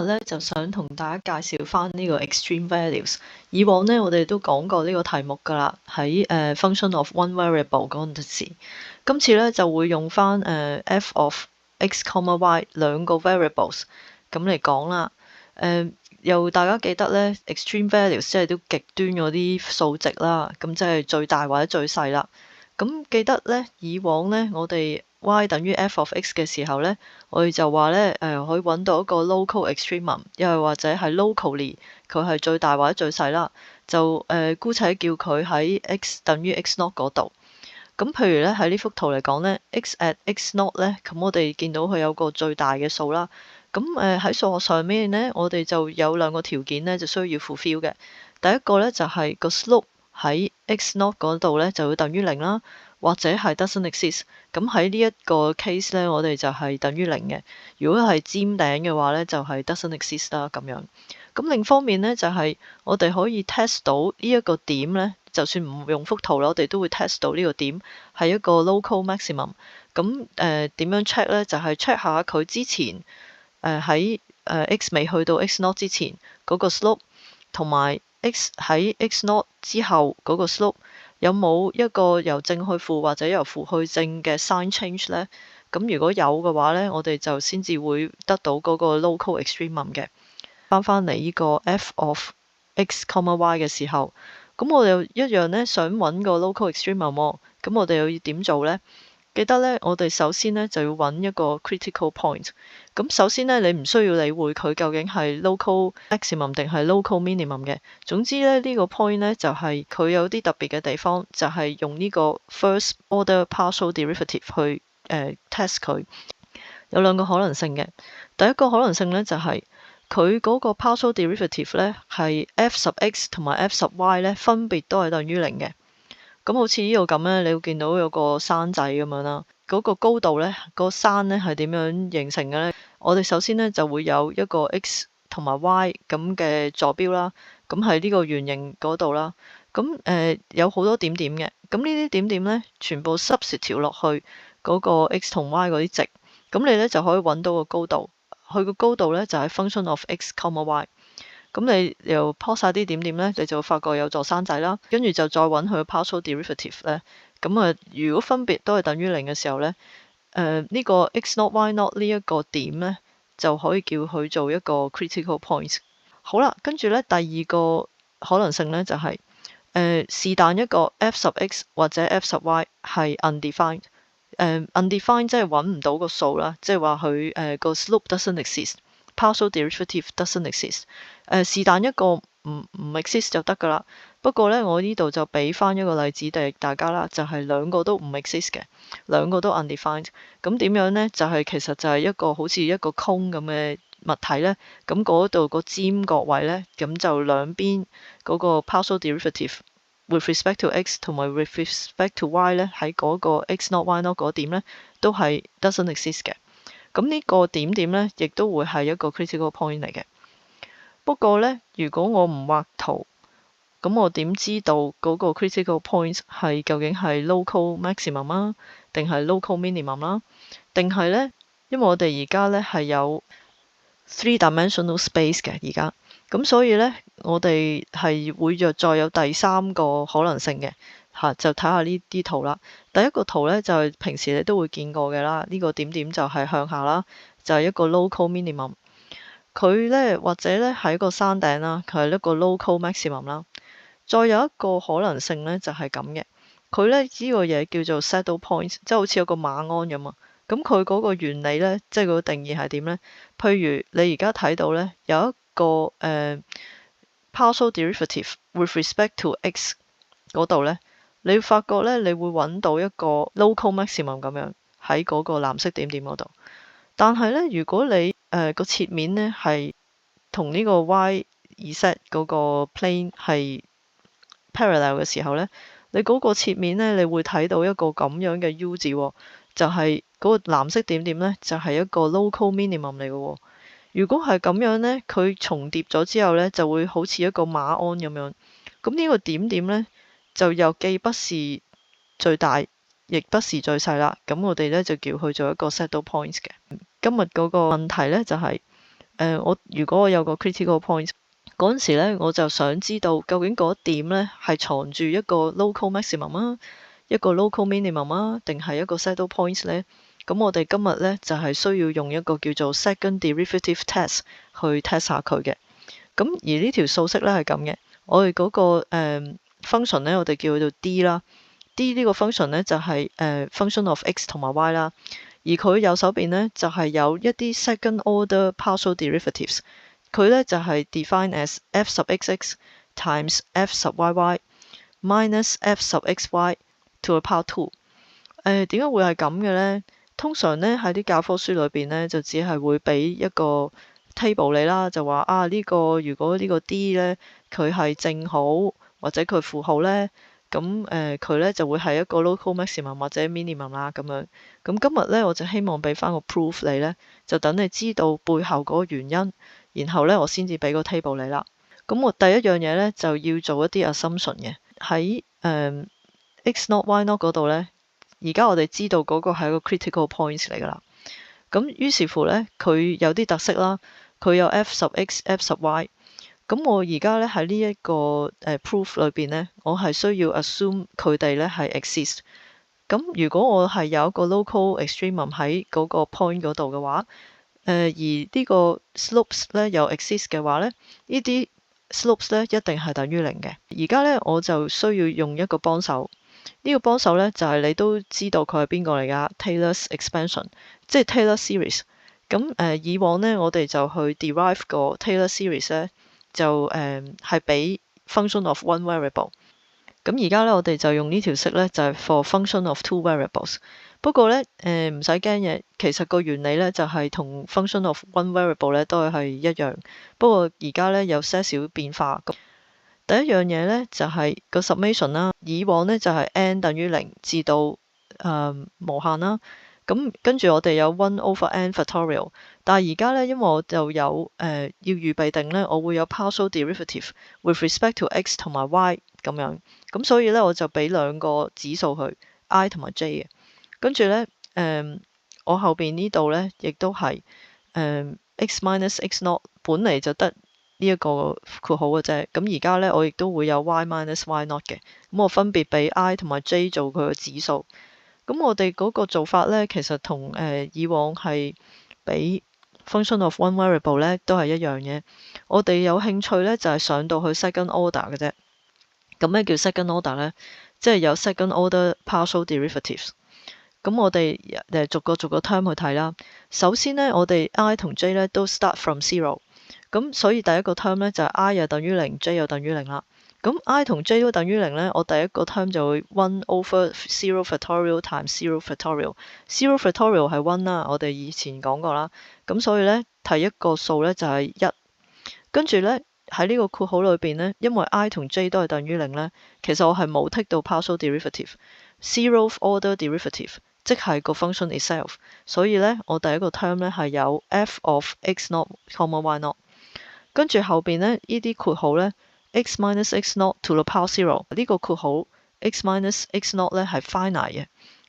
咧就想同大家介紹翻呢個 extreme values。以往咧我哋都講過呢個題目㗎啦，喺function of one variable 嗰陣時。今次咧就會用翻f of x, y 兩個 variables 咁嚟講啦。又大家記得咧 extreme values 即係都極端嗰啲數值啦，咁即係最大或者最細啦。咁記得咧以往咧我哋y 等於 f of x 嘅時候咧，我哋就話咧可以揾到一個 local extremum， 又或者係 locally 佢係最大或者最細啦，就姑且叫佢喺 x 等於 x naught 嗰度。咁譬如咧喺呢幅圖嚟講咧 x at x naught 咧，咁我哋見到佢有個最大嘅數啦。咁喺數學上面咧，我哋就有兩個條件咧就需要 fulfill 嘅。第一個咧就係個 slope 喺 x naught 嗰度咧就會等於零啦，或者係 doesn't exist。咁喺呢一個 case 咧，我哋就係等於零嘅。如果係尖頂嘅話咧，就係 doesn't exist 啦咁樣。咁另一方面咧，就係我哋可以 test 到呢一個點咧，就算唔用幅圖啦，我哋都會 test 到呢個點係一個 local maximum。咁點樣 check 咧？就係 check 下佢之前喺x 未去到 x naught 之前嗰個 slope，同埋 x 喺 x naught 之後嗰個 slope 有冇一個由正去負或者由負去正嘅 sign change 咧？咁如果有嘅話咧，我哋就先至會得到嗰個 local extremum 嘅。翻嚟呢個 f of x, y 嘅時候，咁我哋一樣咧想揾個 local extremum 喎，咁我哋又要點做咧？記得咧，我哋首先咧就要揾一個 critical point。咁首先咧，你唔需要理會佢究竟係 local maximum 定係 local minimum 嘅。總之咧，呢個 point 咧就係佢有啲特別嘅地方，就係用呢個 first order partial derivative 去test 佢。有兩個可能性嘅。第一個可能性咧就係佢嗰個 partial derivative 咧係 f 十 x 同埋 f 十 y 咧分別都係等於零嘅。咁好似呢度咁咧，你會見到有個山仔咁樣啦。嗰個高度咧，個山咧係點樣形成嘅咧？我哋首先咧就會有一個 x 同埋 y 咁嘅坐標啦。咁喺呢個圓形嗰度啦。咁有好多點點嘅。咁呢啲點點咧，全部 substitute 落去嗰個 x 同 y 嗰啲值。咁你咧就可以揾到個高度。佢個高度咧就係 function of x, y。咁你又拋晒啲點點咧，你就會發覺有座山仔啦，跟住就再揾佢 partial derivative 咧。咁如果分別都係等於零嘅時候咧，呢個 x naught y naught 呢一個點咧，就可以叫佢做一個 critical point。好啦，跟住咧第二個可能性咧就係是但一個 f 十 x 或者 f 十 y 係 undefined。undefined 即係揾唔到個數啦，即係話佢個 slope doesn't exist。partial derivative doesn't exist。是但一個唔 exist 就得噶啦。不過咧，我呢度就俾翻一個例子俾大家啦，就係兩個都唔 exist 嘅，兩個都 undefined。咁點樣咧？就係其實就係一個好似一個空咁嘅物體咧。咁嗰度個尖角位咧，咁就兩邊嗰個 partial derivative with respect to x 同埋 with respect to y 咧，喺嗰個 x naught y naught 嗰點咧，都係 doesn't exist 嘅。咁呢個點點咧，亦都會係一個 critical point 嚟嘅。不過咧，如果我唔畫圖，咁我點知道嗰個 critical point 係究竟係 local maximum 啊，定係 local minimum 啦？定係咧？因為我哋而家咧係有 three-dimensional space 嘅而家，咁所以咧我哋係會再有第三個可能性嘅嚇，就睇下呢啲圖啦。第一個圖咧就係平時你都會見過嘅啦，呢個點點就係向下啦，就係一個 local minimum。佢咧或者咧喺個山頂啦，佢係一個 local maximum 啦。再有一個可能性咧就係咁嘅，佢咧呢個嘢叫做 saddle point，即係好似有個馬鞍咁啊。咁佢嗰個原理咧，即係佢個定義係點咧？譬如你而家睇到咧有一個partial derivative with respect to x 嗰度咧，你會發覺咧你會揾到一個 local maximum 咁樣喺嗰個藍色點點嗰度。但係咧，如果你個切面咧係同呢個 y-z 嗰個 plane 係 parallel 嘅時候咧，你嗰個切面咧，你會睇到一個咁樣嘅 U 字喎，就係嗰個藍色點點咧，就係一個 local minimum 嚟嘅喎。如果係咁樣咧，佢重疊咗之後咧，就會好似一個馬鞍咁樣。咁呢個點點咧，就又既不是最大，亦不是最細啦。咁我哋咧就叫佢做一個 saddle point 嘅。今日嗰個問題咧就係我如果我有個 critical point 嗰陣時咧，我就想知道究竟嗰點咧係藏住一個 local maximum 啊，一個 local minimum 啊，定係一個 saddle point 咧？咁我哋今日咧就係需要用一個叫做 second derivative test 去 test 下佢嘅。咁而呢條數式咧係咁嘅，我哋嗰個function 咧，我哋叫佢做 d 啦。d 呢個 function 咧就係function of x 同埋 y 啦。而佢右手邊咧就係有一啲 second order partial derivatives，佢咧就係 define as f 十 xx times f 十 yy minus f 十 xy to the power 2。點解會係咁嘅咧？通常咧喺啲教科書裏邊咧就只係會俾一個 table 你啦，就話啊呢個如果呢個 d 咧佢係正號或者佢負號咧，咁佢咧就會係一個 local maximum 或者 minimum 啦咁樣。咁今日咧我就希望俾翻個 proof 你咧，就等你知道背後嗰個原因，然後咧我先至俾個 table 你啦。咁我第一樣嘢咧就要做一啲 assumption 嘅，喺x not y not 嗰度咧。而家我哋知道嗰個係一個 critical points 嚟㗎啦。咁於是乎咧，佢有啲特色啦，佢有 f 十 x、f 十 y。咁我而家咧喺呢一個proof 裏邊咧，我係需要 assume 佢哋咧係 exist。咁如果我係有一個 local extremum 喺嗰個 point 嗰度嘅話，而呢個 slopes 咧有 exist 嘅話咧，呢啲 slopes 咧一定係等於零嘅。而家咧我就需要用一個幫手。呢個幫手咧就係你都知道佢係邊個嚟㗎 Taylor's expansion， 即係 Taylor series。咁以往咧我哋就去 derive 個 Taylor series 咧，就係俾 function of one variable。咁而家咧我哋就用呢條式咧就係 for function of two variables。不過咧唔使驚嘅，其實個原理咧就係同 function of one variable 咧都係一樣。不過而家咧有些少變化。第一樣嘢咧就係個 summation 啦，以往咧就係 n 等於0至到無限啦。咁跟住我哋有 one over n factorial， 但係而家咧因為我就有要預備定咧，我會有 partial derivative with respect to x 同埋 y 咁樣，咁所以咧我就俾兩個指數去 i 同埋 j 嘅。跟住咧我後邊呢度咧亦都係x minus x naught 本嚟就得呢一個括號嘅啫，咁而家咧我亦都會有 y minus y naught 嘅，咁我分別俾 i 同埋 j 做佢嘅指數。咁我哋嗰個做法咧，其實同以往係俾 function of one variable 咧都係一樣嘅。我哋有興趣咧就係上到去 second order 嘅啫。咁咩叫 second order 咧？即係有 second order partial derivatives。咁我哋逐個 term 去睇啦。首先咧，我哋 i 同 j 咧都 start from zero。咁所以第一個 term 咧就係 i 又等於0 ，j 又等於0啦。咁 i 同 j 都等於0咧，我第一個 term 就會 one over zero factorial times zero factorial。zero factorial 係 one 啦，我哋以前講過啦。咁所以咧，第一個數咧就係1。跟住咧喺呢個括號裏邊咧，因為 i 同 j 都係等於0咧，其實我係冇 take 到 partial derivative，zeroth order derivative， 即係個 function itself。所以咧，我第一個 term 咧係有 f of x naught comma y naught。跟住後邊咧，呢啲括號咧 x minus x naught to the power zero， 呢個括號 x minus x naught 咧係 finite 嘅，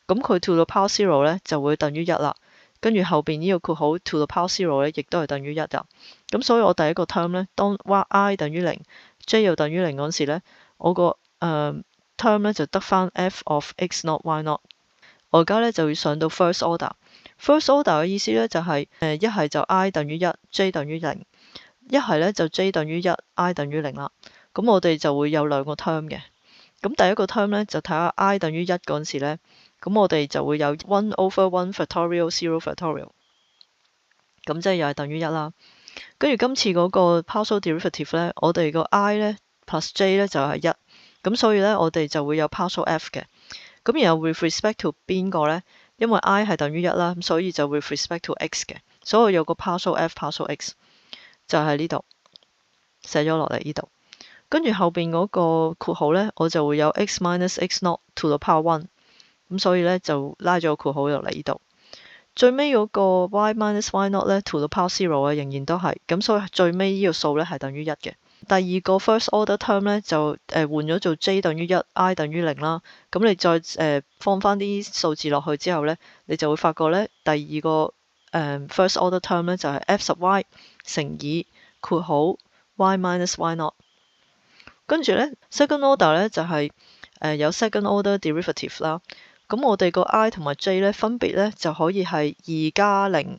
咁佢 to the power zero 咧就會等於1啦。跟住後邊呢個括號 to the power zero 咧亦都係等於1㗎。咁所以我第一個 term 咧，當 y 等於0 j 又等於0嗰時咧，我個term 咧就得翻 f of x naught y naught。我而家咧就要上到 first order。first order 嘅意思咧就係一係就 i 等於1 j 等於0。一係咧就 j 等於1 i 等於0啦。咁我哋就會有兩個 term 嘅。咁第一個 term 咧就睇下 i 等於1嗰陣時咧，咁我哋就會有 one over one factorial zero factorial。咁即係又係等於1啦。跟住今次嗰個 partial derivative 咧，我哋個 i 咧 plus j 咧就係1。咁所以咧我哋就會有 partial f 嘅。咁然後 with respect to 邊個咧？因為 i 係等於1啦，咁所以就 with respect to x 嘅。所以我有個 partial f partial x。就喺呢度寫咗落嚟呢度，跟住後邊嗰個括號咧，我就會有 x minus x naught to the power 1，咁所以咧就拉咗個括號落嚟呢度。最尾嗰個 y minus y naught 咧 to the power 0啊，仍然都係，咁所以最尾呢個數咧係等於1嘅。第二個 first order term 咧就換咗做 j 等於1 i 等於0啦。咁你再放翻啲數字落去之後咧，你就會發覺咧第二個first order term 咧就係 f 十 y。乘以括號 y minus y not。跟住咧 second order 咧就係有 second order derivative 啦。咁我哋個 i 同埋 j 咧分別咧就可以係2加0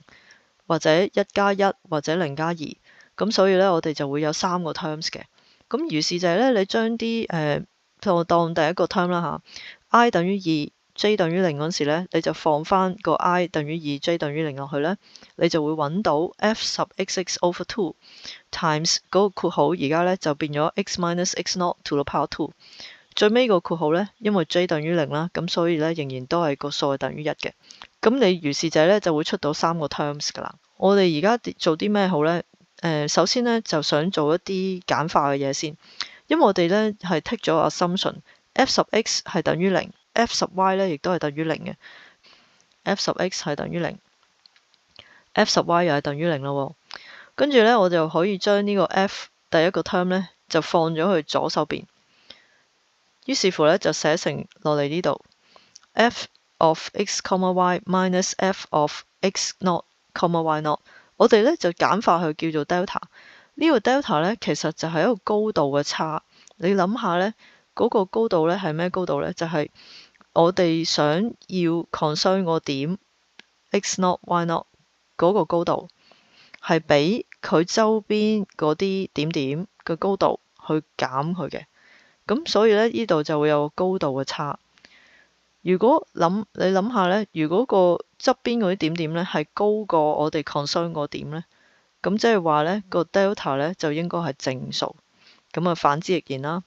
或者1加1或者0加2。咁所以咧我哋就會有3個 terms 嘅。咁於是就係咧你將啲當第一個 term 啦嚇 i 等於2 j 等於0嗰時咧，你就放翻個 i 等於2 j 等於0落去咧，你就會揾到 f 十 xx over 2 times 嗰個括號而家咧就變咗 x minus x not to the power 2。最尾個括號咧，因為 j 等於0啦，咁所以咧仍然都係個數係等於1嘅。咁你如是者咧就會出到3個 terms 噶啦。我哋而家做啲咩好咧？首先咧就想做一啲簡化嘅嘢先，因為我哋咧係 take 咗 assumption f 十 x 係等於0 ，f 十 y 咧亦都係等於0嘅。f 十 x 係等於0 ，f 十 y 又係等於0咯。跟住咧我就可以將呢個 f 第一個 term 咧就放咗去左手邊。於是乎咧就寫成落嚟呢度 f of x, y minus f of x not, y not。我哋咧就簡化佢叫做 delta。呢個 delta 咧其實就係一個高度嘅差。你諗下咧，嗰個高度咧係咩高度咧？就係我哋想要 concern 個點 x not, y not 嗰個高度係比佢周邊嗰啲點點嘅高度去減佢嘅。咁所以咧，呢度就會有高度嘅差。如果你諗下咧，如果個側邊嗰啲點點咧係高過我哋 concern 個點咧，咁即係話咧個 delta 咧就應該係正數。咁啊反之亦然啦。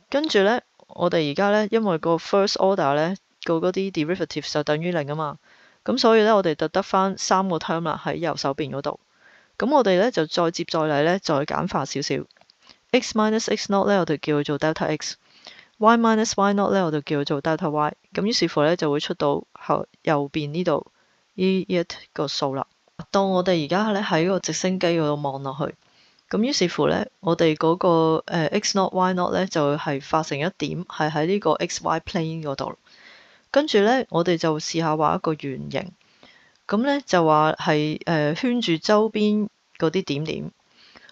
跟住咧，我哋而家咧因為個 first order 咧嗰啲 derivative 就等於0啊嘛，咁所以咧我哋就得翻3個 term 啦喺右手邊嗰度。咁我哋咧就再接再厲咧，再簡化少少。x minus x not 咧，我哋叫佢做 delta x；y minus y not 咧，我哋叫佢做 delta y。咁於是乎咧，就會出到右邊呢度呢一個數啦。當我哋而家咧喺個直升機嗰度望落去，咁於是乎咧，我哋嗰個x not y not 咧就係化成一點，係喺呢個 x y plane 嗰度。跟住咧，我哋就試下畫一個圓形，咁咧就話係圈住周邊嗰啲點點。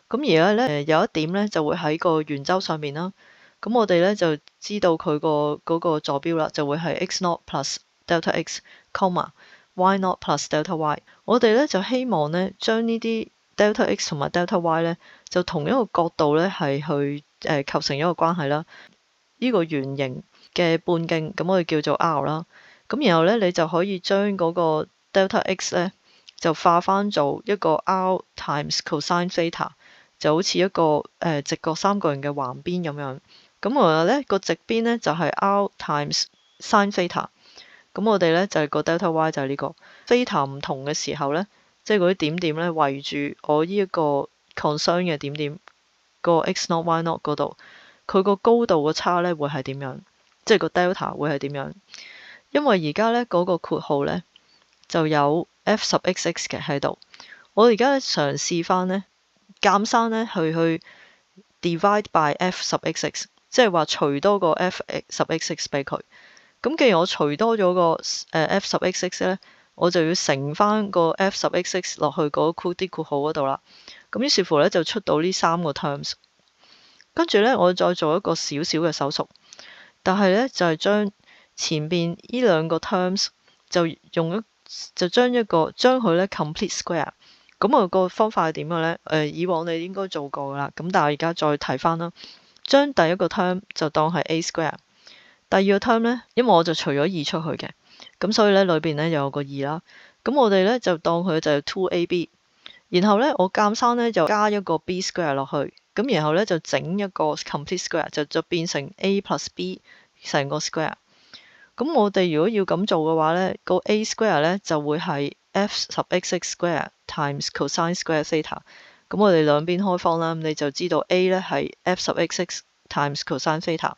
咁而家咧有一點咧就會喺個圓周上面啦。咁我哋咧就知道佢嗰個坐標啦，就會係 x not plus delta x，y not plus delta y。我哋咧就希望咧將呢啲 delta x 同埋 delta y 咧就同一個角度咧係去構成一個關係啦。呢個圓形嘅半徑，咁我哋叫做 r 啦。咁然後咧你就可以將嗰個 delta x 咧就化翻做一個 r times cosine theta。就好似一個直角三角形嘅橫邊咁樣，咁我咧個直邊咧就係 r times sin theta，咁我哋咧就係個 delta y 就係呢個 theta 唔同嘅時候咧，即係嗰啲點點咧圍住我呢一個 concern 嘅點點個 x not y not 嗰度，佢個高度嘅差咧會係點樣？即係個 delta 會係點樣？因為而家咧嗰個括號咧就有 f 十 xx 嘅喺度，我而家嘗試翻咧。減生咧去 divide by f 十 xx， 即係話除多個 f 十 xx 俾佢。咁既然我除多咗個f 十 xx 咧，我就要乘翻個 f 十 xx 落去嗰啲括號嗰度啦。咁於是乎咧就出到呢3個 terms。跟住咧我再做一個小小嘅手續，但係咧就係將前邊呢2個 terms 就將佢咧 complete square。咁我個方法係點嘅咧？以往你應該做過噶啦，咁但係而家再睇翻啦。將第一個 term 就當係 a square，第二個 term 咧，因為我就除咗2出去嘅，咁所以咧裏邊咧有個2啦。咁我哋咧就當佢就係 2ab，然後咧我監生咧就加一個 b square 落去，咁然後咧就整一個 complete square，就變成 a plus b 成個 square。咁我哋如果要咁做嘅話咧，個 a square 咧就會係f 十 xx square times cosine square theta。咁我哋兩邊開方啦，你就知道 a 咧係 f 十 xx times cosine theta。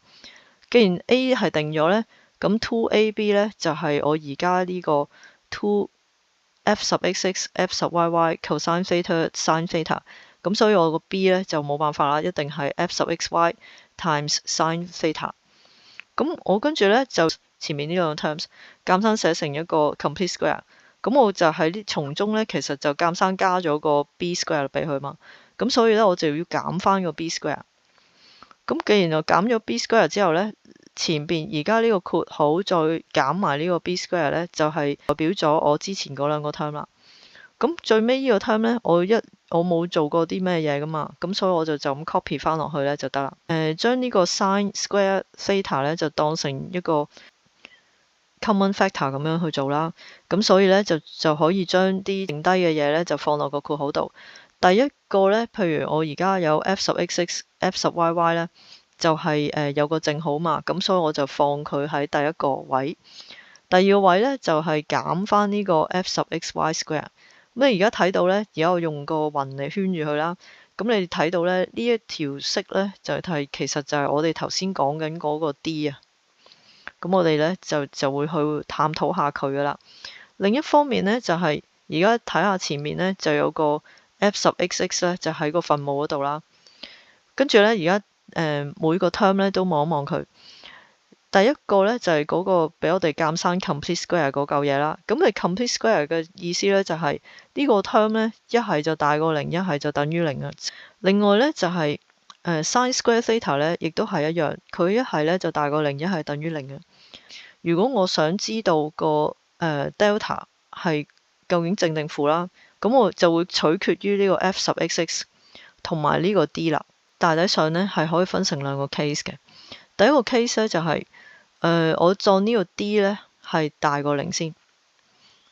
既然 a 係定咗咧，咁 2ab 咧就係我而家呢個 2 f 十 xx f 十 yy cosine theta sin theta。咁所以我個 b 咧就冇辦法啦，一定係 f 十 xy times sin theta。咁我跟住咧就前面呢兩個 terms 減生寫成一個 complete square，咁我就喺啲從中咧，其實就監生加咗個 b square 俾佢嘛。咁所以咧，我就要減翻個 b square。咁既然我減咗 b square 之後咧，前邊而家呢個括號再減埋呢個 b square 咧，就係代表咗我之前嗰兩個 term 啦。咁最尾呢個 term 咧，我冇做過啲咩嘢噶嘛，咁所以我就咁 copy 翻落去咧就得啦。將呢個 sin square theta 咧就當成一個 common factor 咁樣去做啦。咁所以咧就可以將啲剩低嘅嘢咧就放落個括號度。第一個咧，譬如我而家有 f 十 x x、f 十 y y 咧，就係有個正號嘛，咁所以我就放佢喺第一個位。第二個位咧就係減翻呢個 f 十 x y square。咁你而家睇到咧，而家我用個雲嚟圈住佢啦。咁你睇到咧，呢一條色咧其實就係我哋頭先講緊嗰個 D 啊。咁我哋咧就會去探討下佢噶啦。另一方面咧，就係而家睇下前面咧就有個 f 十 x x 咧，就喺個分母嗰度啦。跟住咧，而家每個 term 咧都望一望佢。第一個咧就係嗰個俾我哋減生 complete square 嗰嚿嘢啦。咁你 complete square 嘅意思咧就係呢個 term 咧一係就大過零，一係就等於零啊。另外咧就係sin square theta 咧，亦都係一樣，佢一係咧就大過零，一係等於零嘅。如果我想知道個delta 係究竟正定負啦，咁我就會取決於呢個 f 十 x x 同埋呢個 d 啦。大體上咧係可以分成兩個 case 嘅。第一個 case 咧就係我當呢個 D 咧係大過零先。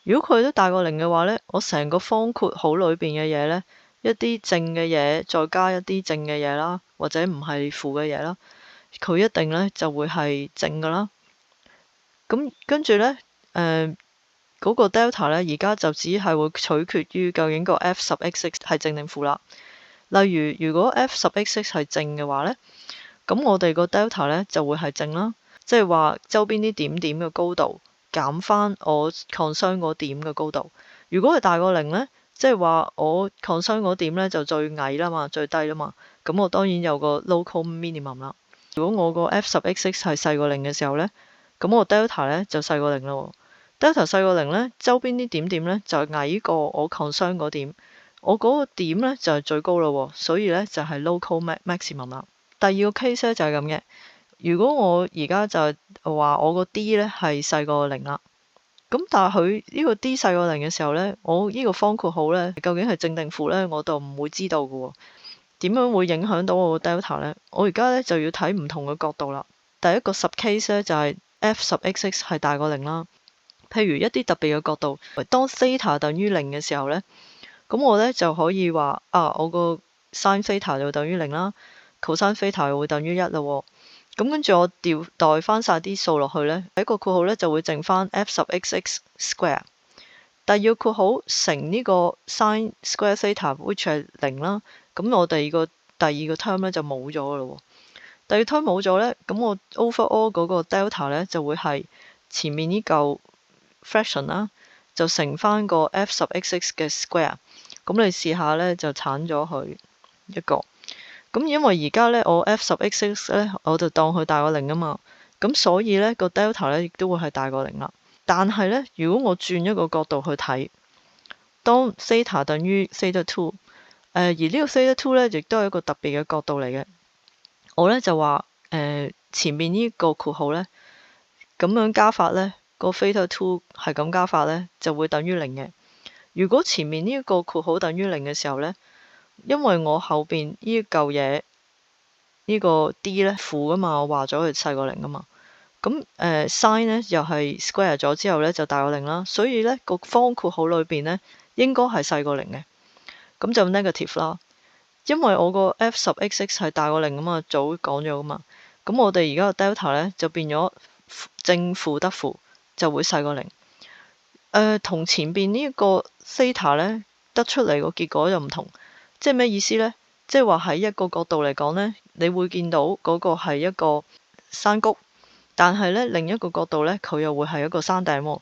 如果佢都大過零嘅話咧，我成個方括號裏邊嘅嘢咧，一啲正嘅嘢再加一啲正嘅嘢啦，或者唔係負嘅嘢啦，佢一定咧就會係正噶啦。咁跟住咧，嗰個 delta 咧而家就只係會取決於究竟個 f 十 x x 係正定負啦。例如果 f 十 x x 係正嘅話咧，咁我哋個 delta 咧就會係正啦，即係話周邊啲點點嘅高度減翻我 concern 嗰點嘅高度。如果係大過零咧，即係話我 concern 嗰點咧就最矮啦嘛，最低啦嘛。咁我當然有個 local minimum 啦。如果我個 f 十 x x 係細過零嘅時候咧，咁我 delta 咧就細過零啦。delta 細過零咧，周邊啲點點咧就矮過我 concern 嗰點，我嗰個點咧就係最高啦，所以咧就係 local maximum 啦。第二個 case 咧就係咁嘅。如果我而家就話我個 D 咧係細過零啦，咁但係佢呢個 D 細過零嘅時候咧，我呢個方括號咧究竟係正定負咧，我就唔會知道嘅喎。點樣會影響到我個 delta 咧？我而家咧就要睇唔同嘅角度啦。第一個 sub case 咧就係 f 十 x x 係大過零啦。譬如一啲特別嘅角度，當 theta 等於零嘅時候咧，咁我咧就可以話我個 sin theta 就等於零啦。cos theta 又會等於一啦。咁跟住我代翻晒啲數落去咧，第一個括號咧就會剩翻 f 十 x x square。第二個括號乘呢個 sin square theta，which 係零啦。咁我第二個 term 咧就冇咗噶咯。第二 term 冇咗咧，咁我 overall 嗰個 delta 咧就會係前面呢嚿 fraction 啦，就乘翻個 f 十 x x 嘅 square。咁你試下咧就鏟咗佢一個。咁因為而家咧我 f 十 x x 咧我就當佢大過零啊嘛，咁所以咧個 delta 咧亦都會係大過零啦。但係咧如果我轉一個角度去睇，當 theta 等於 theta two，而呢個 theta two 咧亦都係一個特別嘅角度嚟嘅。我咧就話前面呢個括號咧咁樣加法咧，個 theta two 係咁加法咧就會等於零嘅。如果前面呢一個括號等於零嘅時候咧，因為我後邊呢一嚿嘢呢個 D 咧負噶嘛，我話咗佢細過零噶嘛，咁sin 咧又係 square 咗之後咧就大過零啦，所以咧個方括號裏邊咧應該係細過零嘅，咁就 negative 啦。因為我個 f 十 x x 係大過零啊嘛，早講咗噶嘛，咁我哋而家個 delta 咧就變咗正負得負，就會細過零。同前邊呢一個 theta 咧得出嚟個結果又唔同。即係咩意思呢？即係話喺一個角度嚟講呢，你會見到嗰個係一個山谷，但係呢另一個角度呢，佢又會係一個山頂喎。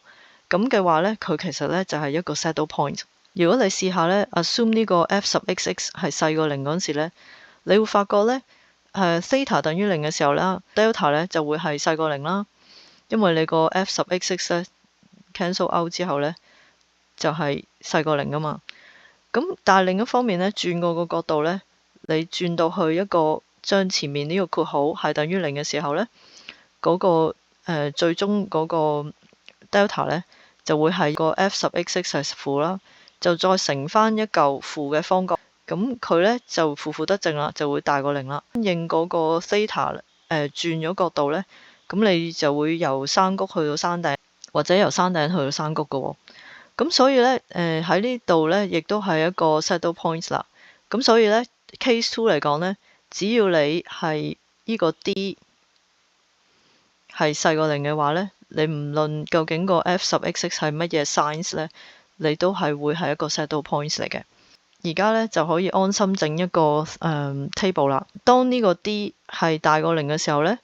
咁嘅話呢，佢其實呢就係一個 saddle point。如果你試下呢 assume 呢個 f 十 x x 係細過零嗰陣時呢，你會發覺呢theta 等於零嘅時候啦 delta 呢就會係細過零啦，因為你個 f 十 x x 呢 cancel out 之後呢。就係細過零啊嘛。咁但係另一方面咧，轉過個角度咧，你轉到去一個將前面呢個括號係等於零嘅時候咧，嗰、個、最終嗰個 delta 咧就會係個 f 十 x 係負啦，就再乘翻一嚿負嘅方角，咁佢咧就負得正啦，就會大過零啦。應嗰個 theta 轉咗角度咧，咁你就會由山谷去到山頂，或者由山頂去到山谷嘅喎。咁所以咧，喺呢度咧，亦都係一個 saddle point 啦。咁所以咧，case 2嚟講咧，只要你係呢個 d 係細過零嘅話咧，你唔論究竟個 f 十 x 係乜嘢 size 咧，你都係會係一個 saddle point 嚟嘅。而家咧就可以安心整一個table 啦。當呢個 d 係大過零嘅時候咧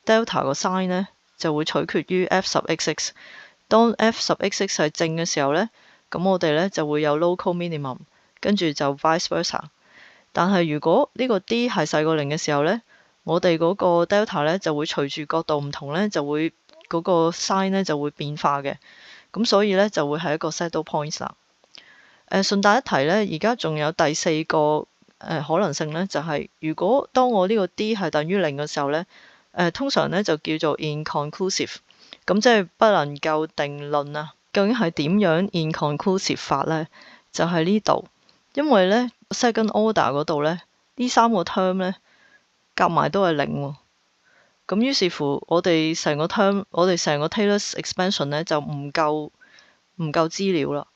，delta 個 sign 咧就會取決於 f 十 x。當 f 十 x 係正嘅時候咧，咁我哋咧就會有 local minimum，跟住就 vice versa。但係如果呢個 d 係細過零嘅時候咧，我哋嗰個 delta 咧就會隨住角度唔同咧，就會嗰個 sign 咧就會變化嘅。咁所以咧就會係一個 saddle point 啦。順帶一提咧，而家仲有第四個可能性咧，就係如果當我呢個 d 係等於零嘅時候咧，通常咧就叫做 inconclusive。咁即係不能夠定論啊！究竟係點樣 inconclusive 法咧？就係呢度，因為咧 second order 嗰度咧，呢三個 term 咧夾埋都係零喎。咁於是乎，我哋成個 Taylor's expansion 咧就唔夠資料啦。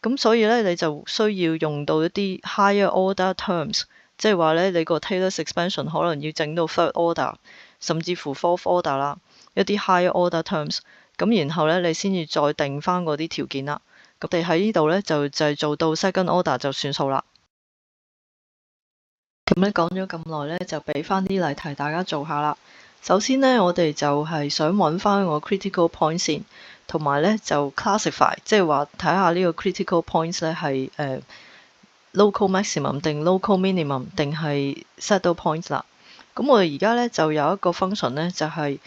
咁所以咧，你就需要用到一啲 higher order terms，即係話咧，你個 Taylor's expansion 可能要整到 third order，甚至乎 fourth order 啦。一啲 higher order terms，咁然後咧你先至再定翻嗰啲條件啦。我哋喺呢度咧就係做到 second order 就算數啦。咁咧講咗咁耐咧，就俾翻啲例題大家做下啦。首先咧，我哋就係想揾翻個 critical point 先，同埋咧就 classify，即係話睇下呢個 critical points 咧係local maximum 定 local minimum 定係 saddle point 啦。咁我哋而家咧就有一個 function 咧就係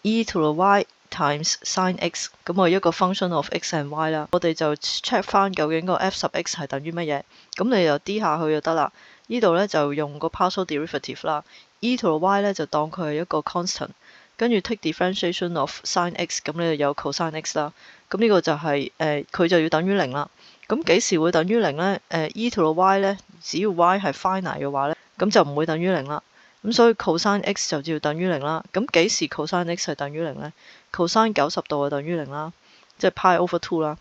e to the y times sin x， 咁我一個 function of x and y 啦，我哋就 check 翻究竟個 f 十 x 係等於乜嘢，咁你就 d 下去就得啦。呢度咧就用個 partial derivative 啦 ，e to the y 咧就當佢係一個 constant， 跟住 take differentiation of sin x， 咁你就有 cosine x 啦。咁呢個就係佢就要等於零啦。咁幾時會等於零咧？e to the y 咧，只要 y 係 finite 嘅話咧，咁就唔會等於零啦。咁所以 cosine x 就要等於零啦。咁幾時 cosine x 係等於零咧？cosine 90度就等於零啦，即係 pi over 2啦。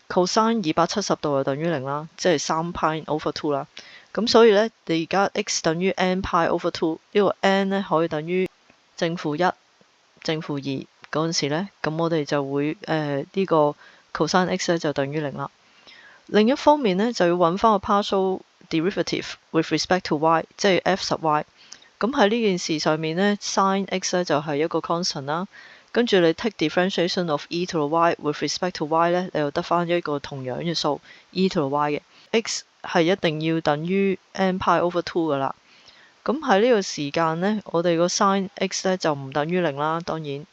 cosine 270度就等於零啦，即係3 pi over 2啦。咁所以咧，你而家 x 等於 n pi over 2，呢個 n 咧可以等於正負1、正負2嗰陣時咧，咁我哋就會呢個 cosine x 咧就等於零啦。另一方面咧，就要揾翻個 partial derivative with respect to y，即係 f 十 y。咁喺呢件事上面咧 sin x 咧就係一個 constant 啦，跟住你 take differentiation of e to the y with respect to y 咧，你又得翻一個同樣嘅數 e to the y 嘅 x 係一定要等於 n pi over 2噶啦。咁喺呢個時間咧，我哋個 sin x 咧就唔等於零啦，當然。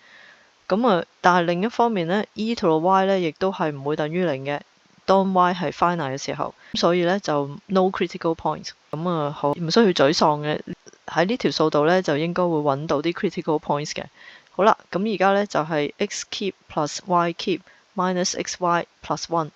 咁但係另一方面咧 e to the y 咧亦都係唔會等於零嘅，當 y 係 finite 嘅時候，所以咧就 no critical point。咁好唔需要沮喪嘅。喺呢條數度咧，就應該會揾到啲 critical points 嘅。好啦，咁而家咧就係 x cube plus y cube minus xy plus 1。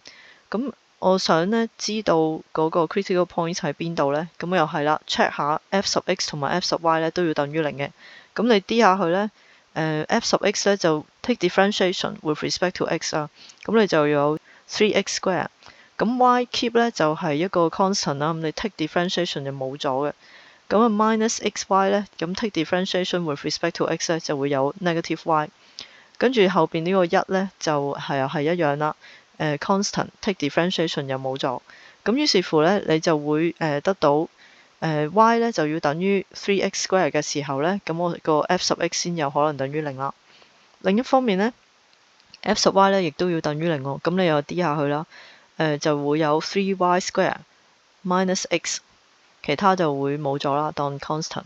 咁我想咧知道嗰個 critical points 喺邊度咧？咁又係啦 ，check 下 f 十 x 同埋 f 十 y 咧都要等於零嘅。咁你 d 下去咧，f 十 x 咧就 take differentiation with respect to x 啊。咁你就有 3x square。咁 y cube 咧就係一個 constant 啦，咁你 take differentiation 就冇咗嘅。咁minus xy 咧，咁 take differentiation with respect to x 咧就會有 negative y， 跟住後邊呢個1咧就係又係一樣啦。constant take differentiation 又冇咗，咁於是乎咧你就會得到y 咧就要等於 3x square 嘅時候咧，咁我個 f 十 x 先有可能等於零啦。另一方面咧 f 十 y 咧亦都要等於零喎，咁你又 d 下去啦，就會有 3y square minus x。其他就會冇咗啦，當 constant，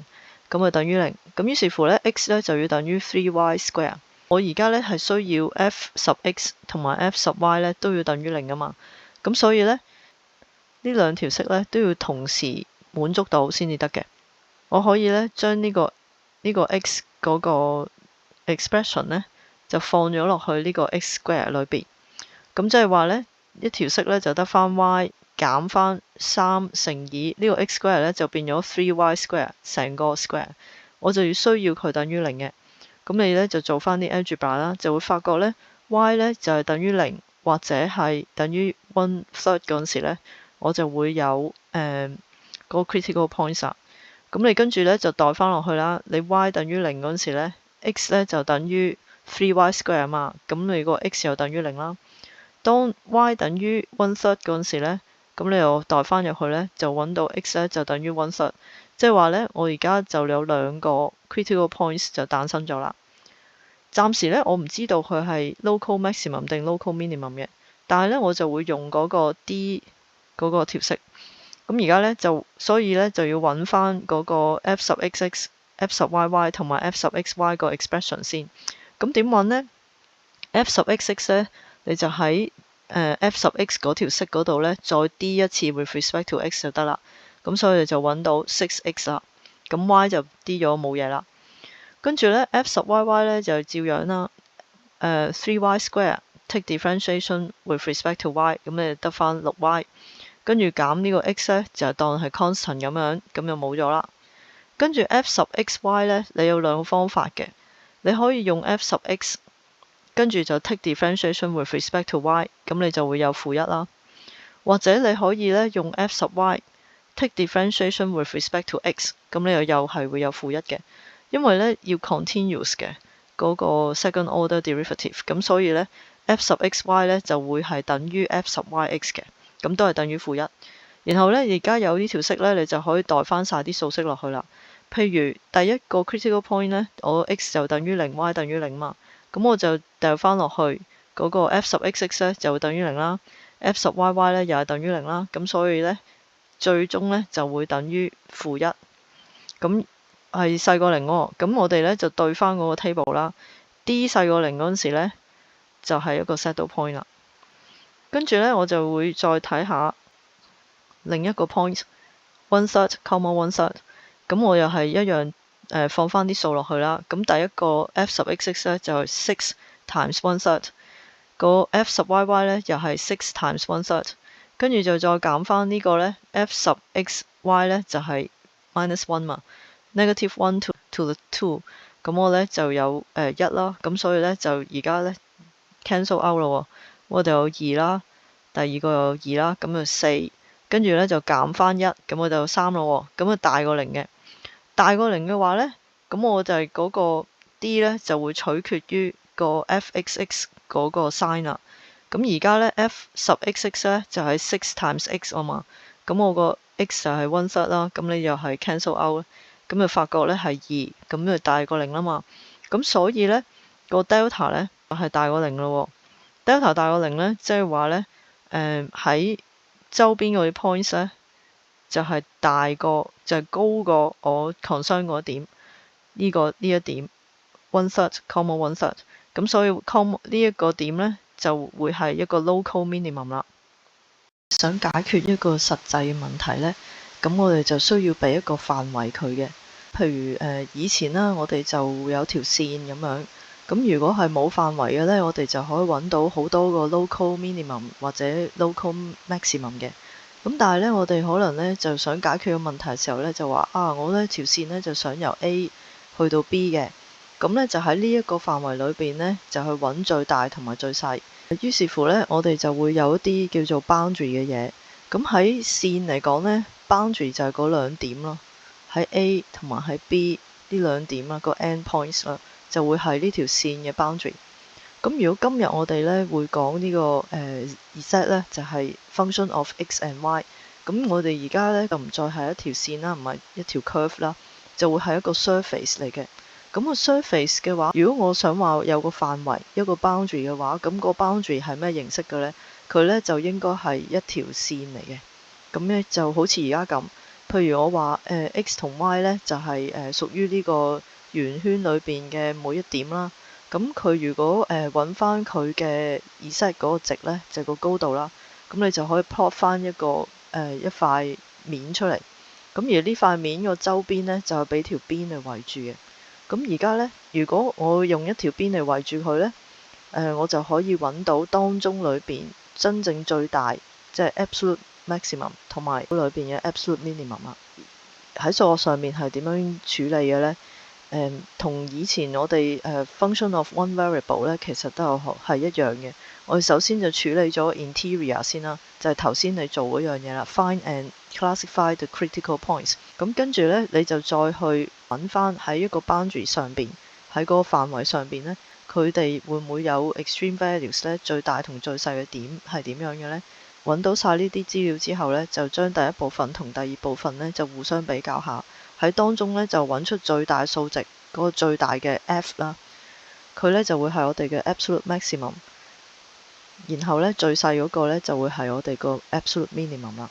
咁等於零。咁於是乎咧 x 咧就要等於 3y square。我而家咧係需要 f 十 x 同埋 f 十 y 咧都要等於零噶嘛。咁所以呢，呢兩條式呢都要同時滿足到先至得嘅。我可以呢將呢個x 嗰個 expression 呢就放咗落去呢個 x square 裏邊。咁即係話呢，一條式呢就得翻 y 減翻3乘以呢個 x square 呢就變咗 3y square 成個 square。我就要需要佢等於0嘅。咁你呢就做翻啲 algebra 啦，就會發覺呢 y 呢就係等於0或者係等於 1/3 嗰陣時呢，我就會有嗰個 critical points 啊。咁你跟住呢就代翻落去啦。你 y 等於0嗰陣時呢 x 呢就等於 3y square 嘛，咁你個 x 又等於0啦。當 y 等於 1/3 嗰陣時呢，咁你又代翻入去呢，就揾到 x 呢就等於 1/3，即係話呢，我而家就有兩個 critical points 就誕生咗啦。暫時呢，我唔知道佢係 local maximum 定 local minimum 嘅，但係呢，我就會用嗰個 d 嗰個條式。咁而家呢，所以呢，就要揾翻嗰個 f 十 x x、f 十 y y 同埋 f 十 x y 個 expression 先。咁點揾呢？ f 十 x x 呢，你就喺f 十 x 嗰條式嗰度呢，再 d 一次 with respect to x 就得啦。咁所以你就揾到 6x 啦。咁 y 就 d 咗冇嘢啦。跟住呢 f 十 y 呢就照樣啦。3y square take differentiation with respect to y， 咁你得翻 6y。跟住減呢個 x 呢，就當係 constant 咁樣，咁就冇咗啦。跟住 f 十 xy 呢，你有兩個方法嘅。你可以用 f 十 x， 跟住就 take differentiation with respect to y， 咁你就會有負1啦。或者你可以呢用 f 十 y take differentiation with respect to x， 咁你又係會有負1嘅。因為呢要 continuous 嘅嗰個 second order derivative， 咁所以呢 f 十 xy 呢就會係等於 f 十 yx 嘅，咁都係等於負1。然後呢，而家有呢條式呢，你就可以代翻晒啲數式落去啦。譬如第一個 critical point 呢，我 x 就等於0，y 等於0嘛，咁我就掉翻落去嗰個 f 十 xx 呢就會等於0啦，f 十 yy 呢又係等於0啦，咁所以呢，最終呢就會等於負1。咁係細過0喎，咁我哋呢就對翻嗰個 table 啦。d 細過0嗰陣時呢，就係一個 saddle point 啦。跟住呢，我就會再睇下另一個 point 1/3 comma 1/3，咁我又係一樣放翻啲數落去啦。咁第一個 f 十 xx 呢就係6 times 1/3，個 f 十 yy 呢又係6 times 1/3，跟住就再減翻呢個呢 f 十 xy 呢就係 -1 嘛。-1 to the 2， 咁我呢就有1啦，咁所以呢，就而家呢 cancel out 咯。我哋有2啦，第二個有2啦，咁就4，跟住呢就減翻1，咁我就有3咯。咁啊大過0嘅，大過0嘅話呢，咁我就係嗰個 d 呢就會取決於個 f(x)(x) 嗰個 sign 啦。咁而家呢 f 十 xx 呢就係6 times x 啊嘛，咁我個 x 就係 1/3啦，咁你又係 cancel out。咁就發覺呢係2，咁就大過0啦嘛。咁所以呢個 delta 呢就係大過0咯。delta 大過0呢，即係話呢喺周邊嗰啲 points 呢就係大過就係高過我 concern 嗰點呢一點 1/3 comma 1/3。咁所以 comma 呢一個點呢就會係一個 local minimum 啦。想解決一個實際嘅問題呢，咁我哋就需要俾一個範圍佢嘅。譬如以前啦，我哋就有條線咁樣。咁如果係冇範圍嘅呢，我哋就可以揾到好多個 local minimum 或者 local maximum 嘅。咁但係呢，我哋可能呢就想解決個問題嘅時候呢，就話我呢條線呢就想由 A 去到 B 嘅。咁呢，就喺呢一個範圍裏邊呢，就去揾最大同埋最細。於是乎呢，我哋就會有一啲叫做 boundary 嘅嘢。咁喺線嚟講呢，boundary 就係嗰兩點咯。喺 A 同埋喺 B 呢兩點啦，個 end points 啦，就會係呢條線嘅 boundary。咁如果今日我哋呢會講呢個z 呢，就係 function of x and y。咁我哋而家呢，就唔再係一條線啦，唔係一條 curve 啦，就會係一個 surface 嚟嘅。咁個 surface 嘅話，如果我想話有個範圍一個 boundary 嘅話，咁個 boundary 係咩形式嘅呢？佢呢就應該係一條線嚟嘅。咁呢就好似而家咁。譬如我話x 同 y 呢，就係屬於呢個圓圈裏邊嘅每一點啦。咁佢如果揾翻佢嘅 z 嗰個值呢，就係個高度啦。咁你就可以 plot 翻一塊面出嚟。咁而呢塊面個周邊呢，就係俾條邊嚟圍住嘅。咁而家呢，如果我用一條邊嚟圍住佢呢，我就可以揾到當中裏邊真正最大，即係 absolute maximum 同埋裏邊嘅 absolute minimum 啊。喺數學上面係點樣處理嘅呢？同以前我哋function of one variable 咧，其實都係一樣嘅。我哋首先就處理咗 interior 先啦，就係頭先你做嗰樣嘢啦。Find and classify the critical points。咁跟住咧，你就再去揾翻喺一個 boundary 上邊，喺嗰個範圍上邊咧，佢哋會唔會有 extreme values 咧？最大同最細嘅點係點樣嘅咧？揾到晒呢啲資料之後咧，就將第一部分同第二部分咧就互相比較下。喺當中咧就揾出最大數值嗰個最大嘅 F 啦，佢咧就會係我哋嘅 absolute maximum， 然後咧最細嗰個咧就會係我哋個 absolute minimum 啦。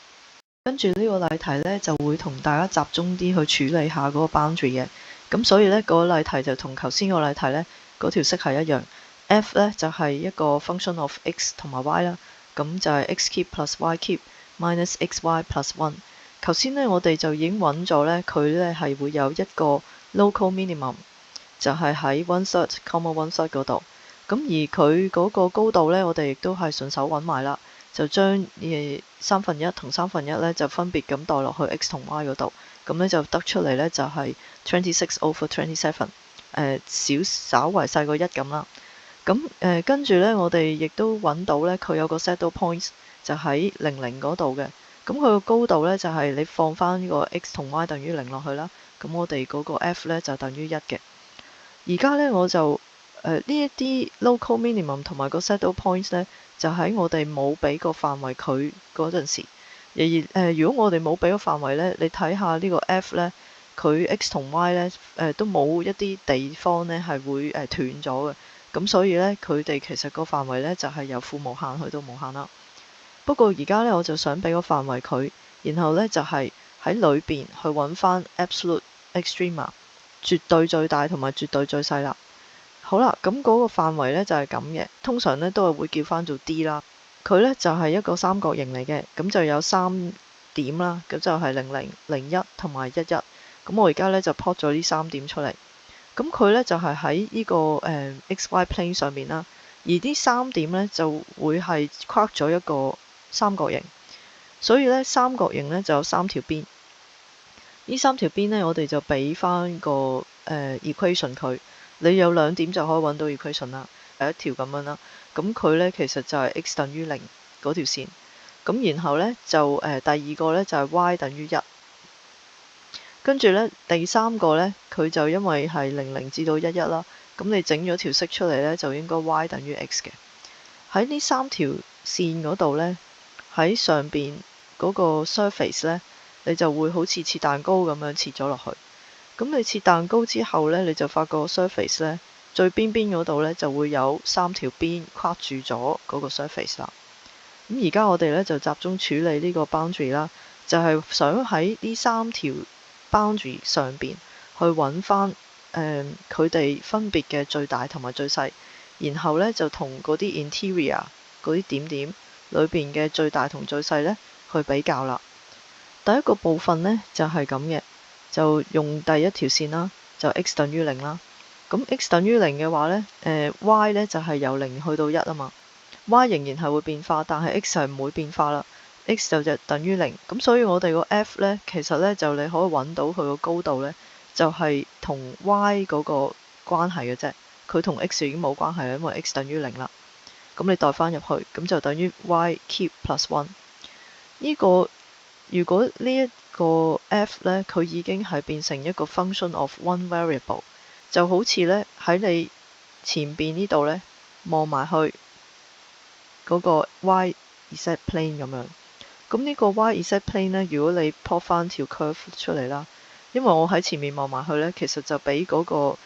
跟住呢個例題咧就會同大家集中啲去處理下嗰個 boundary 嘅，咁所以咧嗰個例題就同頭先個例題咧嗰條式係一樣。F 咧就係一個 function of x 同埋 y 啦，咁就係 x cube plus y cube minus xy plus 1。頭先呢，我哋就已經揾咗呢，佢呢係會有一個 local minimum， 就係喺 one third, one third 嗰度。咁而佢嗰個高度呢，我哋亦都係順手揾埋啦，就將1/3同1/3呢，就分別咁代落去 x 同 y 嗰度，咁呢就得出嚟呢，就係 26/27，稍為細過1咁啦。咁跟住呢，我哋亦都揾到呢，佢有個 saddle point 就喺00嗰度嘅。咁佢個高度呢，就係你放翻呢個 x 同 y 等於0落去啦，咁我哋嗰個 f 呢，就等於1嘅。而家呢，我就呢一啲 local minimum 同埋個 saddle point 呢，就喺我哋冇俾個範圍佢嗰陣時。如果我哋冇俾個範圍呢，你睇下呢個 f 呢，佢 x 同 y 呢，都冇一啲地方呢係會斷咗嘅。咁所以呢，佢哋其實個範圍呢，就係由負無限去到無限啦。不過而家呢，我就想俾個範圍佢，然後呢，就係喺裏邊去揾翻 absolute extrema， 絕對最大同埋絕對最細啦。好啦，咁嗰個範圍呢，就係咁嘅，通常呢，都係會叫翻做 D 啦。佢呢，就係一個三角形嚟嘅，咁就有3點啦，咁就係00、01同埋11。咁我而家呢，就 plot 咗呢3點出嚟，咁佢呢，就係喺呢個XY plane 上面啦，而呢3點呢，就會係框咗一個三角形，所以呢，三角形呢就有3條邊。呢3條邊呢，我哋就俾翻個equation 佢。你有2點就可以揾到 equation 啦，係一條咁樣啦。咁佢呢，其實就係 x 等於0嗰條線。咁然後呢，就第二個呢，就係 y 等於1。跟住呢，第三個呢，佢就因為係00至到11啦。咁你整咗條式出嚟呢，就應該 y 等於 x 嘅。喺呢3條線嗰度呢，喺上邊嗰個 surface 呢，你就會好似切蛋糕咁樣切咗落去。咁你切蛋糕之後呢，你就發覺 surface 呢，最邊嗰度呢，就會有3條邊框住咗嗰個 surface 啦。咁而家我哋呢，就集中處理呢個 boundary 啦，就係想喺呢3條 boundary 上邊去揾翻佢哋分別嘅最大同埋最細，然後呢，就同嗰啲 interior 嗰啲點點裏邊嘅最大同最細呢去比較啦。第一個部分呢，就係咁嘅，就用第一條線啦，就 x 等於0啦。咁 x 等於0嘅話呢，y 呢就係由0去到1啊嘛。y 仍然係會變化，但係 x 係唔會變化啦。x 就等於0，咁所以我哋個 f 呢，其實呢，就你可以揾到佢個高度呢，就係同 y 嗰個關係嘅啫。佢同 x 已經冇關係啦，因為 x 等於0啦。咁你代翻入去，咁就等於 y cube plus 1。呢個如果呢一個 f 呢，佢已經係變成一個 function of one variable，就好似呢，喺你前邊呢度呢，望埋去嗰個 y-z plane 咁樣。咁呢個 y-z plane 呢，如果你 plot 翻條 curve 出嚟啦，因為我喺前面望埋去呢，其實就俾嗰個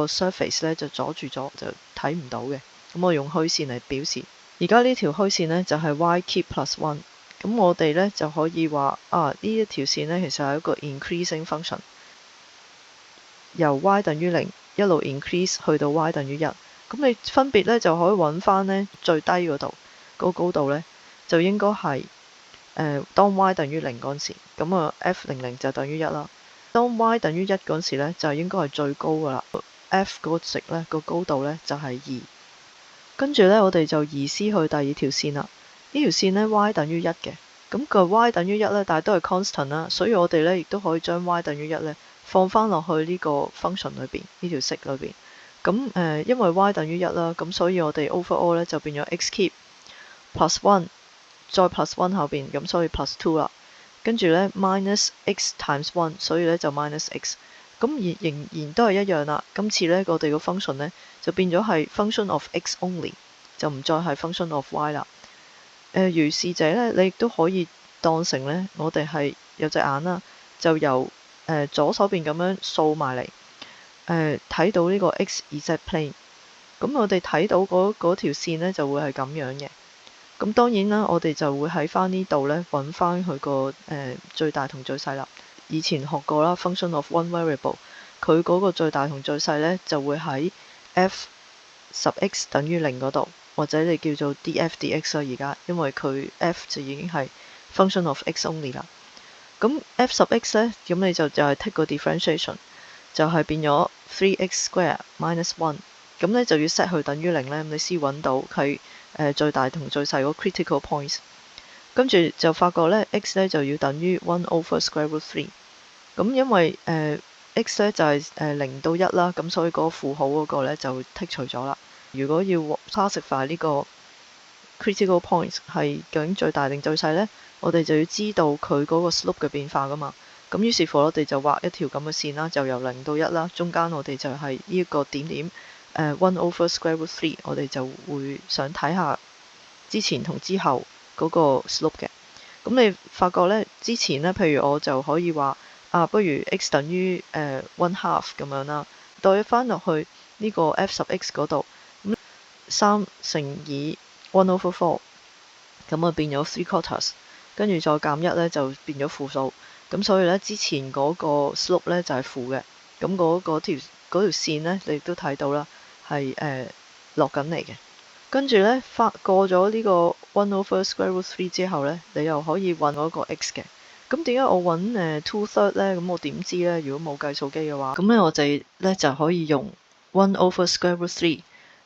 surface 呢就阻住咗，就睇唔到嘅。咁我用虛線嚟表示。而家呢條虛線呢，就係 y cube plus 1。咁我哋呢，就可以話呢一條線呢，其實係一個 increasing function，由 y 等於0一路 increase 去到 y 等於1。咁你分別呢，就可以揾翻呢最低嗰度嗰個高度呢。就應該係當 y 等於0嗰陣時，咁啊 f00就等於1啦。當 y 等於1嗰陣時咧，就應該係最高噶啦。f 嗰個值咧，個高度咧就係2。跟住咧，我哋就移師去第二條線啦。呢條線咧 y 等於1嘅，咁個 y 等於1咧，但係都係 constant 啦，所以我哋咧亦都可以將 y 等於1咧放翻落去呢個 function 裏邊，呢條式裏邊。咁因為 y 等於1啦，咁所以我哋 overall 咧就變咗 x cube plus 1再 plus 1後邊，咁所以 plus 2啦。跟住咧 minus x times 1，所以咧就 minus x。咁仍然都係一樣啦。今次咧我哋個 function 咧就變咗係 function of x only，就唔再係 function of y 啦。如是者咧，你亦都可以當成咧，我哋係有隻眼啦，就由左手邊咁樣掃埋嚟，睇到呢個 x-z plane。咁我哋睇到嗰條線咧就會係咁樣嘅。咁當然啦，我哋就會喺翻呢度咧揾翻佢個最大同最細啦。以前學過啦 ，function of one variable， 佢嗰個最大同最細咧就會喺 f 十 x 等於0嗰度，或者你叫做 df dx 啦。而家因為佢 f 就已經係 function of x only 啦。咁 f 十 x 咧，咁你就係 take 個 differentiation， 就係變咗 3x square minus 1。咁咧就要 set 佢等於0咧，你先揾到佢最大同最細嗰 critical points。跟住就發覺咧 x 咧就要等於1 over square root 3。咁因為x 咧就係0到1啦，咁所以嗰個負號嗰個咧就剔除咗啦。如果要 classify 呢個 critical points 係究竟最大定最細咧，我哋就要知道佢嗰個 slope 嘅變化噶嘛。咁於是乎我哋就畫一條咁嘅線啦，就由0到1啦，中間我哋就係呢一個點點1 over square root 3，我哋就會想睇下之前同之後嗰個 slope 嘅。咁你發覺咧，之前咧，譬如我就可以話不如 x 等於1 half 咁樣啦，對翻落去呢個 f 十 x 嗰度，咁3乘以1 over 4，咁啊變咗 3 quarters， 跟住再減1咧就變咗負數。咁所以咧之前嗰個 slope 咧就係負嘅，咁嗰條線咧你都睇到啦，係落緊嚟嘅。跟住咧過咗呢個1 over square root 3之後咧，你又可以揾嗰個 x 嘅。咁點解我揾2/3咧？咁我點知咧？如果冇計數機嘅話，咁咧我哋咧就可以用1 over square root 3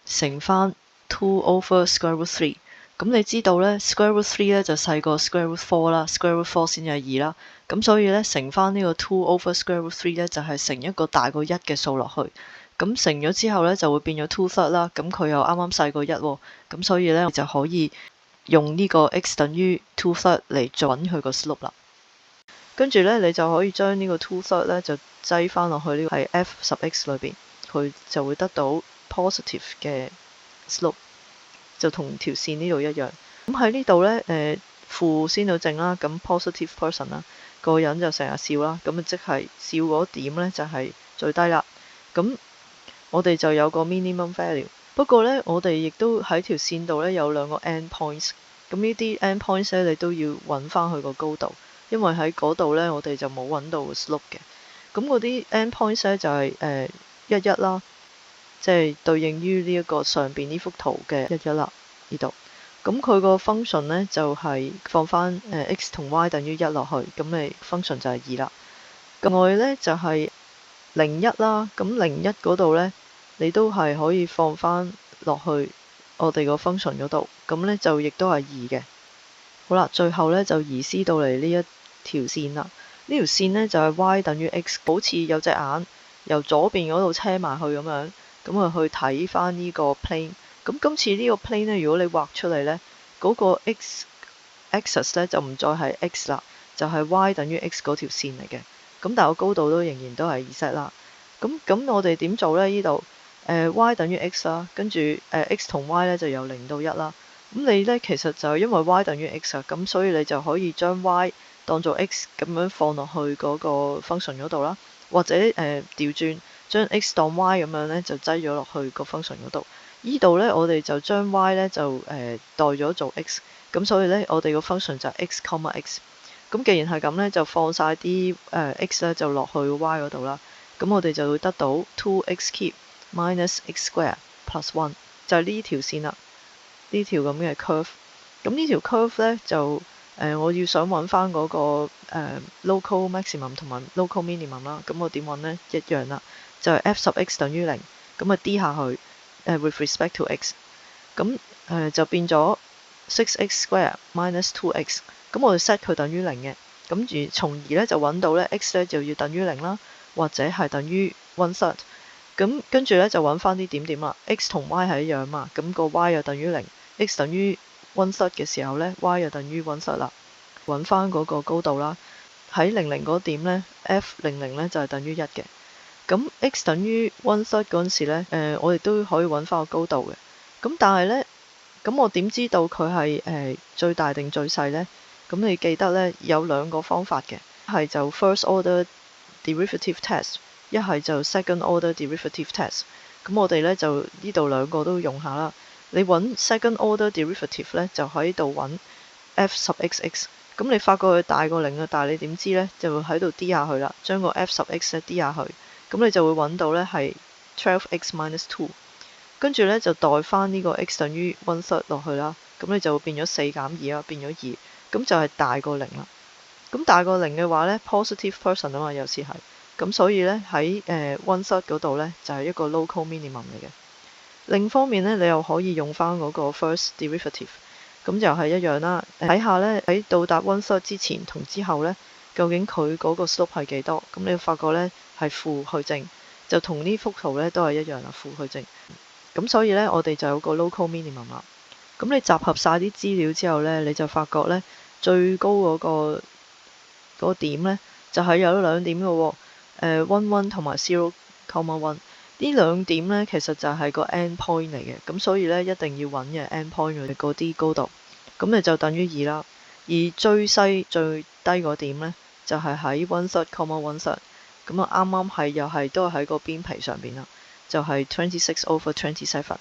乘翻2 over square root 3。咁你知道咧 square root 3咧就細過 square root 4啦，square root 4先係2啦。咁所以咧乘翻呢個2 over square root 3咧就係乘一個大過1嘅數落去。咁乘咗之後咧就會變咗2/3啦。咁佢又啱啱細過1喎，咁所以咧就可以用呢個 x 等於2/3嚟揾佢個 slope 啦。跟住咧你就可以將呢個2/3咧就擠翻落去呢個係 f 十 x 裏邊，佢就會得到 positive 嘅 slope， 就同條線呢度一樣。咁喺呢度咧負先到正啦，咁 positive person 啦，個人就成日笑啦，咁啊即係笑嗰點咧就係最低啦。咁我哋就有個 minimum value。不過咧我哋亦都喺條線度咧有兩個 end points， 咁呢啲 end points 咧你都要揾翻佢個高度，因為喺嗰度咧我哋就冇揾到個 slope 嘅。咁嗰啲 end points 咧就係11啦，即係對應於呢一個上邊呢幅圖嘅11啦，呢度。咁佢個 function 咧就係放翻x 同 y 等於1落去，咁你 function 就係2啦。另外咧就係01啦，咁01嗰度咧你都係可以放翻落去我哋個 function 嗰度，咁咧就亦都係2嘅。好啦，最後咧就移師到嚟呢一條線啦。呢條線咧就係 y 等於 x， 好似有隻眼由左邊嗰度車埋去咁樣，咁啊去睇翻呢個 plane。咁今次呢個 plane 咧，如果你畫出嚟咧，嗰個 x axis 咧就唔再係 x 啦，就係 y 等於 x 嗰條線嚟嘅。咁但係個高度都仍然都係 z 啦。咁我哋點做咧？呢度y 等於 x 啦，跟住x 同 y 咧就由0到1啦。咁你咧其實就因為 y 等於 x 啊，咁所以你就可以將 y 當做 x 咁樣放落去嗰個 function 嗰度啦，或者調轉將 x 當 y 咁樣咧就擠咗落去個 function 嗰度。呢度咧我哋就將 y 咧就代咗做 x， 咁所以咧我哋個 function 就係 x, x。咁既然係咁咧，就放晒啲x 咧就落去 y 嗰度啦。咁我哋就會得到 2x cube minus x square plus 1，就係呢條線啦，呢條咁嘅 curve。咁呢條 curve 咧就我要想揾翻嗰個local maximum 同埋 local minimum 啦。咁我點揾呢？一樣啦，就係 f 十 x 等於0，咁啊 d 下去with respect to x， 咁就變咗 6x square minus 2x。咁我哋 set 佢等於0嘅，咁從而咧就揾到咧 x 咧就要等於0啦，或者係等於 1/3。咁跟住咧就揾翻啲點點啦。x 同 y 係一樣嘛，咁個 y 又等於0 x 等於 1/3嘅時候咧 y 又等於 1/3啦。揾翻嗰個高度啦，喺00嗰點咧 f00咧就係等於1嘅。咁 x 等於 1/3嗰陣時咧，我哋都可以揾翻個高度嘅。咁但係咧，咁我點知道佢係最大定最細咧？咁你記得咧有兩個方法嘅，一係就 first order derivative test， 一係就 second order derivative test。咁我哋咧就呢度兩個都用下啦。你揾 second order derivative 咧，就喺度揾 f 十 xx。咁你發覺佢大過0啊，但係你點知咧？就會喺度 d 下去啦，將個 f 十 x 咧 d 下去，咁你就會揾到咧係 12x minus 2。跟住咧就代翻呢個 x 等於 1/3落去啦，咁你就會變咗4減2啦，變咗2，咁就係大過0啦。咁大過0嘅話咧 positive person 啊嘛，有時係，咁所以咧喺1/3嗰度咧就係一個 local minimum 嚟嘅。另一方面咧，你又可以用翻嗰個 first derivative， 咁就係一樣啦。睇下咧喺到達 1/3之前同之後咧，究竟佢嗰個 slope 係幾多？咁你會發覺咧係負去正，就同呢幅圖咧都係一樣啦，負去正。咁所以咧，我哋就有個 local minimum 啦。咁你集合晒啲資料之後咧，你就發覺咧最高嗰個點咧就係有兩點嘅喎，1,1同埋 0,1。呢兩點咧其實就係個 end point 嚟嘅，咁所以咧一定要揾嘅 end point 嗰啲高度，咁你就等於2啦。而最細最低嗰點咧就係喺 1/3, 1/3，咁啊啱啱係又係都係喺個邊皮上邊啦，就係 26/27。